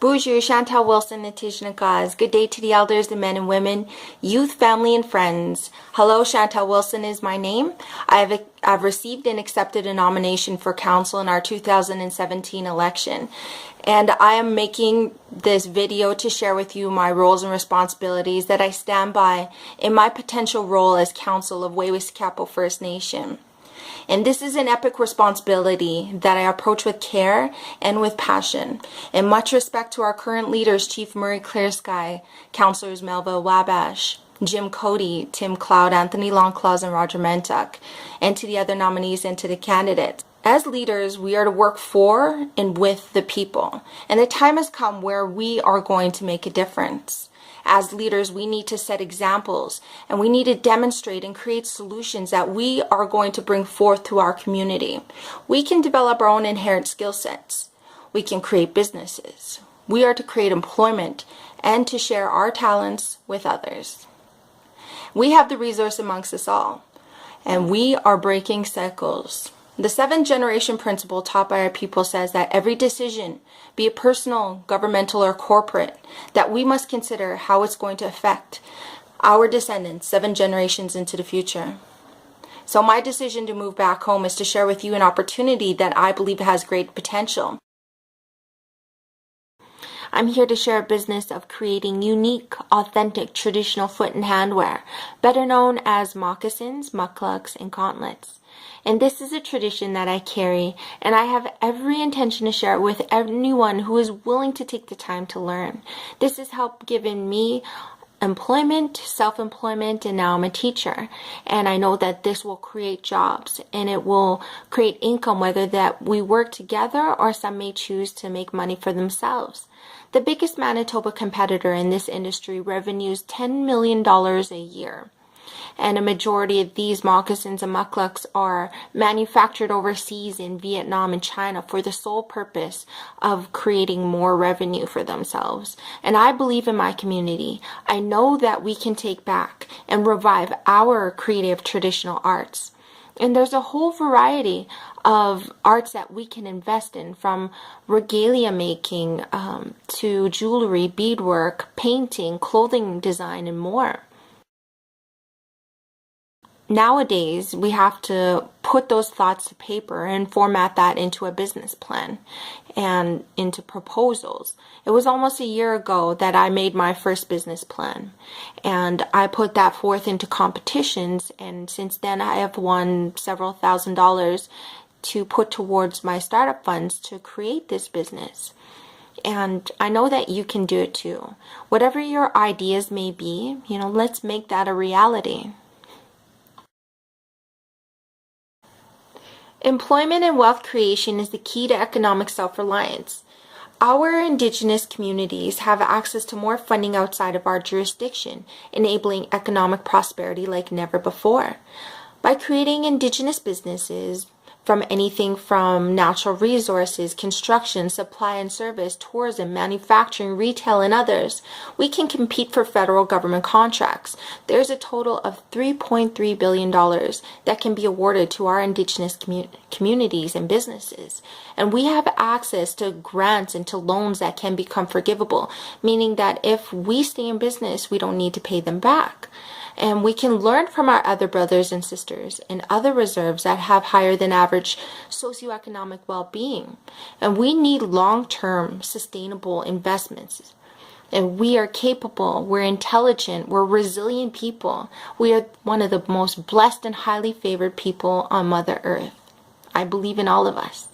Bonjour, Chantel Wilson and Tijnakas. Good day to the elders, the men and women, youth, family, and friends. Hello, Chantel Wilson is my name. I've received and accepted a nomination for council in our 2017 election. And I am making this video to share with you my roles and responsibilities that I stand by in my potential role as council of Wew'suwakāpō First Nation. And this is an epic responsibility that I approach with care and with passion. And much respect to our current leaders, Chief Murray Clearsky, Councillors Melva Wabash, Jim Cody, Tim Cloud, Anthony Longclaws, and Roger Mentuck, and to the other nominees and to the candidates. As leaders, we are to work for and with the people. And the time has come where we are going to make a difference. As leaders, we need to set examples and we need to demonstrate and create solutions that we are going to bring forth to our community. We can develop our own inherent skill sets. We can create businesses. We are to create employment and to share our talents with others. We have the resource amongst us all, and we are breaking cycles. The 7th-generation principle taught by our people says that every decision, be it personal, governmental, or corporate, that we must consider how it's going to affect our descendants 7 generations into the future. So my decision to move back home is to share with you an opportunity that I believe has great potential. I'm here to share a business of creating unique, authentic, traditional foot and handwear, better known as moccasins, mucklucks, and gauntlets. And this is a tradition that I carry, and I have every intention to share it with anyone who is willing to take the time to learn. This has helped given me employment, self-employment, and now I'm a teacher. And I know that this will create jobs and it will create income, whether that we work together or some may choose to make money for themselves. The biggest Manitoba competitor in this industry revenues $10 million a year. And a majority of these moccasins and mucklucks are manufactured overseas in Vietnam and China for the sole purpose of creating more revenue for themselves. And I believe in my community. I know that we can take back and revive our creative traditional arts. And there's a whole variety of arts that we can invest in, from regalia making to jewelry, beadwork, painting, clothing design, and more. Nowadays, we have to put those thoughts to paper and format that into a business plan and into proposals. It was almost a year ago that I made my first business plan, and I put that forth into competitions, and since then I have won several $1,000s to put towards my startup funds to create this business. And I know that you can do it too. Whatever your ideas may be, let's make that a reality. Employment and wealth creation is the key to economic self-reliance. Our Indigenous communities have access to more funding outside of our jurisdiction, enabling economic prosperity like never before. By creating Indigenous businesses, from anything from natural resources, construction, supply and service, tourism, manufacturing, retail, and others, we can compete for federal government contracts. There's a total of $3.3 billion that can be awarded to our Indigenous communities and businesses. And we have access to grants and to loans that can become forgivable, meaning that if we stay in business, we don't need to pay them back. And we can learn from our other brothers and sisters in other reserves that have higher than average socioeconomic well-being. And we need long-term sustainable investments. And we are capable, we're intelligent, we're resilient people. We are one of the most blessed and highly favored people on Mother Earth. I believe in all of us.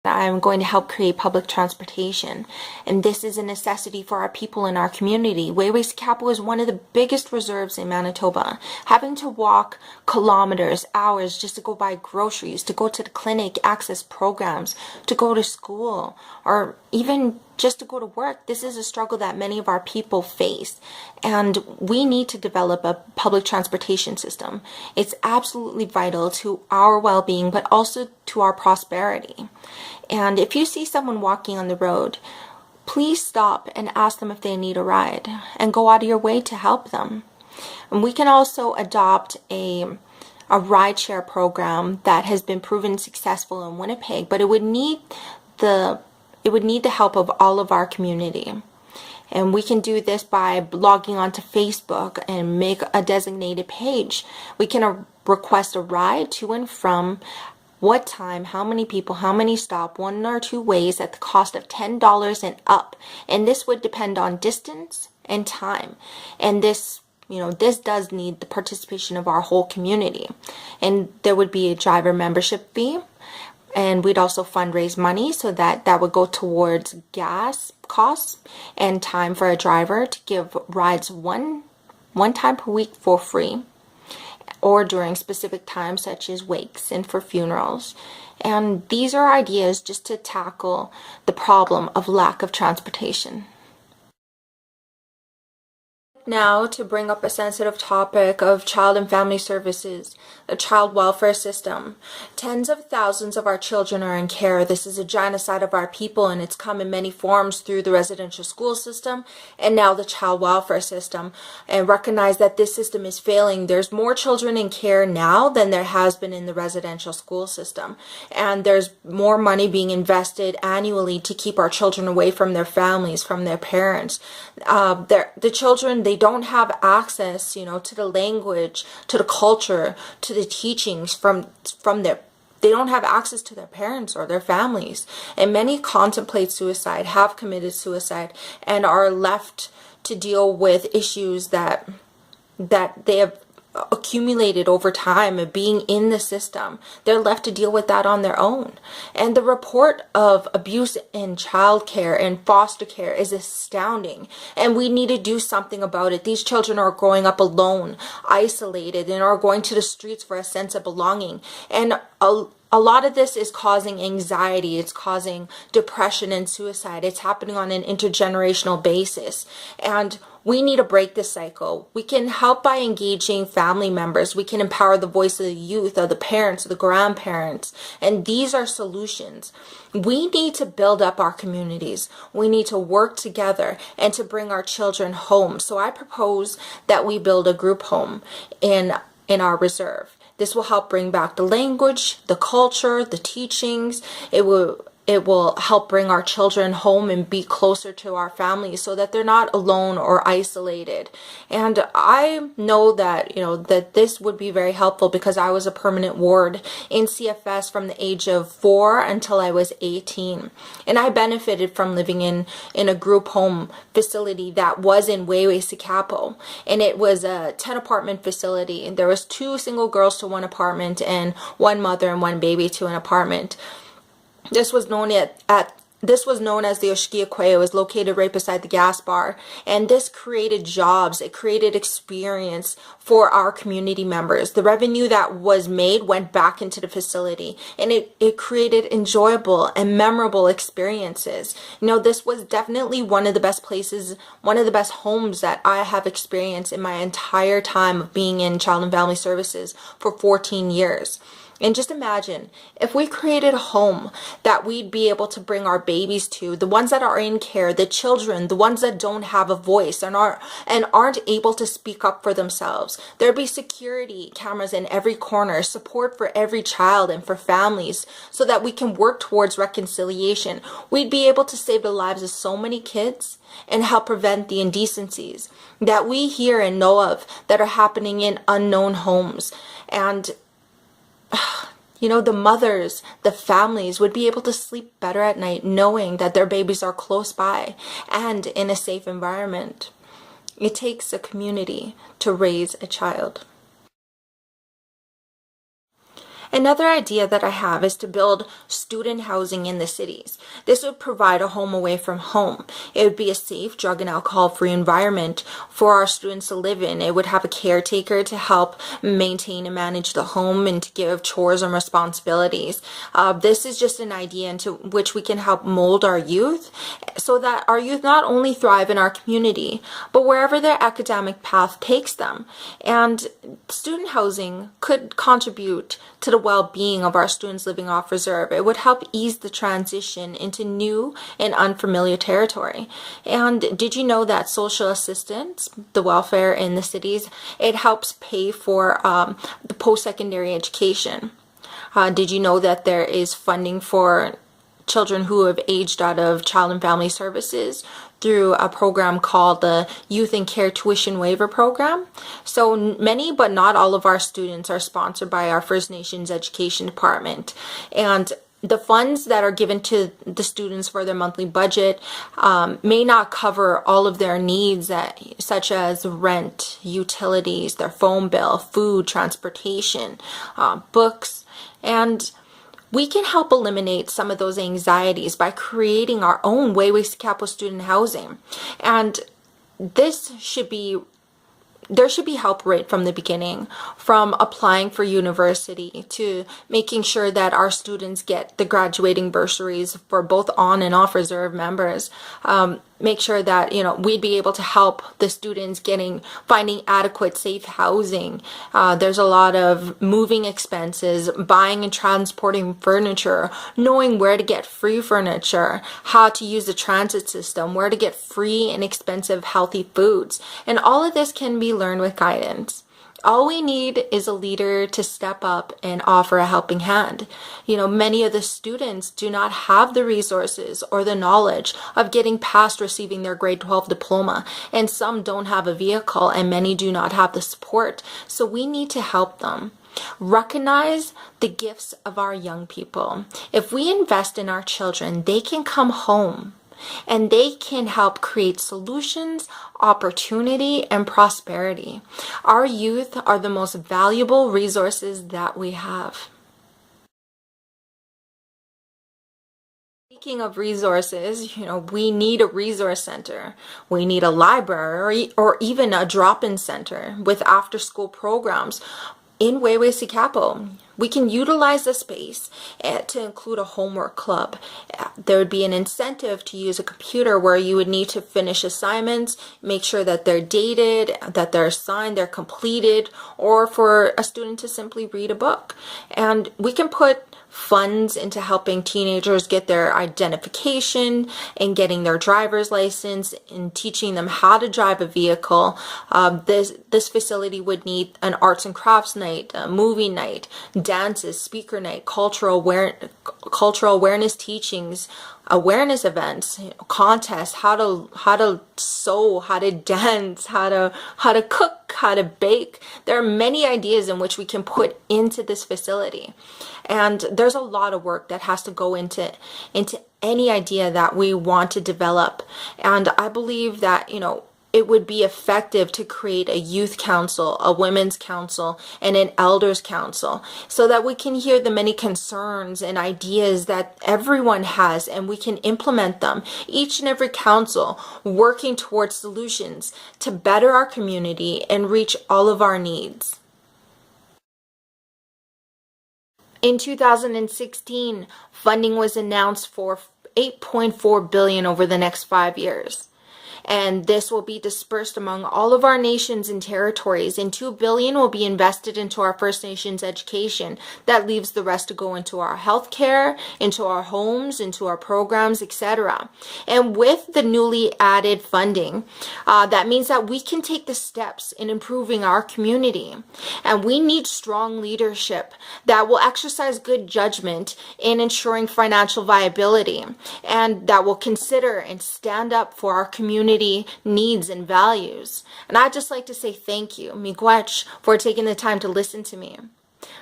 I'm going to help create public transportation, and this is a necessity for our people in our community. Wew'suwakāpō is one of the biggest reserves in Manitoba. Having to walk kilometers, hours just to go buy groceries, to go to the clinic, access programs, to go to school, or even just to go to work. This is a struggle that many of our people face, and we need to develop a public transportation system. It's absolutely vital to our well-being, but also to our prosperity. And if you see someone walking on the road, please stop and ask them if they need a ride, and go out of your way to help them. And we can also adopt a rideshare program that has been proven successful in Winnipeg, but it would need the help of all of our community. And we can do this by logging onto Facebook and make a designated page. We can request a ride to and from, what time, how many people, how many stop, 1 or 2 ways at the cost of $10 and up. And this would depend on distance and time. And this does need the participation of our whole community. And there would be a driver membership fee. And we'd also fundraise money so that would go towards gas costs and time for a driver to give rides one time per week for free, or during specific times such as wakes and for funerals. And these are ideas just to tackle the problem of lack of transportation. Now, to bring up a sensitive topic of child and family services, the child welfare system. Tens of thousands of our children are in care. This is a genocide of our people, and it's come in many forms through the residential school system and now the child welfare system. And recognize that this system is failing. There's more children in care now than there has been in the residential school system. And there's more money being invested annually to keep our children away from their families, from their parents. The children, they don't have access, to the language, to the culture, to the teachings from their, they don't have access to their parents or their families. And many contemplate suicide, have committed suicide, and are left to deal with issues that they have accumulated over time of being in the system. They're left to deal with that on their own. And the report of abuse in childcare and foster care is astounding, and we need to do something about it. These children are growing up alone, isolated, and are going to the streets for a sense of belonging. And a lot of this is causing anxiety, it's causing depression and suicide. It's happening on an intergenerational basis. And we need to break this cycle. We can help by engaging family members. We can empower the voice of the youth, of the parents, of the grandparents. And these are solutions. We need to build up our communities. We need to work together and to bring our children home. So I propose that we build a group home in our reserve. This will help bring back the language, the culture, the teachings. It will help bring our children home and be closer to our families so that they're not alone or isolated. And I know that, that this would be very helpful because I was a permanent ward in CFS from the age of 4 until I was 18. And I benefited from living in a group home facility that was in Wayway-Sikapo. And it was a 10 apartment facility. And there was 2 single girls to 1 apartment and 1 mother and 1 baby to an apartment. This was known as the Oshkiakwe. It was located right beside the gas bar. And this created jobs. It created experience for our community members. The revenue that was made went back into the facility. And it created enjoyable and memorable experiences. This was definitely one of the best places, one of the best homes that I have experienced in my entire time of being in Child and Family Services for 14 years. And just imagine if we created a home that we'd be able to bring our babies to, the ones that are in care, the children, the ones that don't have a voice and aren't able to speak up for themselves. There'd be security cameras in every corner, support for every child and for families so that we can work towards reconciliation. We'd be able to save the lives of so many kids and help prevent the indecencies that we hear and know of that are happening in unknown homes. And the mothers, the families would be able to sleep better at night knowing that their babies are close by and in a safe environment. It takes a community to raise a child. Another idea that I have is to build student housing in the cities. This would provide a home away from home. It would be a safe, drug and alcohol-free environment for our students to live in. It would have a caretaker to help maintain and manage the home and to give chores and responsibilities. This is just an idea into which we can help mold our youth so that our youth not only thrive in our community, but wherever their academic path takes them. And student housing could contribute to the well-being of our students living off reserve. It would help ease the transition into new and unfamiliar territory. And did you know that social assistance, the welfare in the cities, it helps pay for the post-secondary education? Did you know that there is funding for children who have aged out of Child and Family Services through a program called the Youth and Care Tuition Waiver Program. So many, but not all of our students are sponsored by our First Nations Education Department. And the funds that are given to the students for their monthly budget may not cover all of their needs, such as rent, utilities, their phone bill, food, transportation, books, and we can help eliminate some of those anxieties by creating our own Wayway-Sikapo student housing. And there should be help right from the beginning, from applying for university to making sure that our students get the graduating bursaries for both on and off reserve members. Make sure that, we'd be able to help the students finding adequate, safe housing. There's a lot of moving expenses, buying and transporting furniture, knowing where to get free furniture, how to use the transit system, where to get free and inexpensive healthy foods. And all of this can be learned with guidance. All we need is a leader to step up and offer a helping hand. Many of the students do not have the resources or the knowledge of getting past receiving their grade 12 diploma, and some don't have a vehicle, and many do not have the support. So we need to help them. Recognize the gifts of our young people. If we invest in our children, they can come home and they can help create solutions, opportunity, and prosperity. Our youth are the most valuable resources that we have. Speaking of resources, we need a resource center. We need a library or even a drop-in center with after-school programs in Wayway-Sikapo. We can utilize the space to include a homework club. There would be an incentive to use a computer where you would need to finish assignments, make sure that they're dated, that they're signed, they're completed, or for a student to simply read a book. And we can put funds into helping teenagers get their identification and getting their driver's license and teaching them how to drive a vehicle. This facility would need an arts and crafts night, a movie night, dances, speaker night, cultural awareness teachings, awareness events, contests, how to sew, how to dance, how to cook, how to bake. There are many ideas in which we can put into this facility. And there's a lot of work that has to go into any idea that we want to develop. And I believe that, it would be effective to create a youth council, a women's council, and an elders council so that we can hear the many concerns and ideas that everyone has and we can implement them. Each and every council working towards solutions to better our community and reach all of our needs. In 2016, funding was announced for $8.4 billion over the next 5 years. And this will be dispersed among all of our nations and territories, and $2 billion will be invested into our First Nations education. That leaves the rest to go into our healthcare, into our homes, into our programs, etc. And with the newly added funding, that means that we can take the steps in improving our community. And we need strong leadership that will exercise good judgment in ensuring financial viability, and that will consider and stand up for our community needs and values. And I'd just like to say thank you, miigwech, for taking the time to listen to me.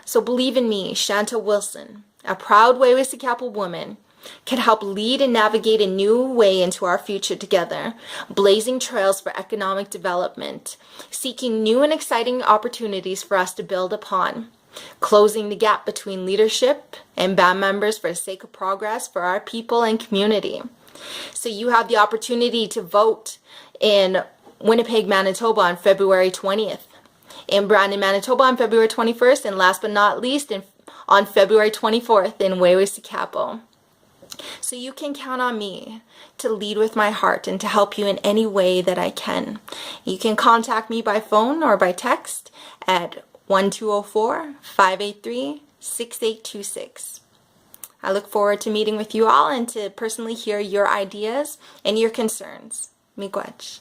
So believe in me, Chantel Wilson, a proud Wayway-Sikapo woman, can help lead and navigate a new way into our future together, blazing trails for economic development, seeking new and exciting opportunities for us to build upon, closing the gap between leadership and band members for the sake of progress for our people and community. So you have the opportunity to vote in Winnipeg, Manitoba on February 20th, in Brandon, Manitoba on February 21st, and last but not least on February 24th in Wayway-Sikapo. So you can count on me to lead with my heart and to help you in any way that I can. You can contact me by phone or by text at 1204-583-6826. I look forward to meeting with you all and to personally hear your ideas and your concerns. Miigwech.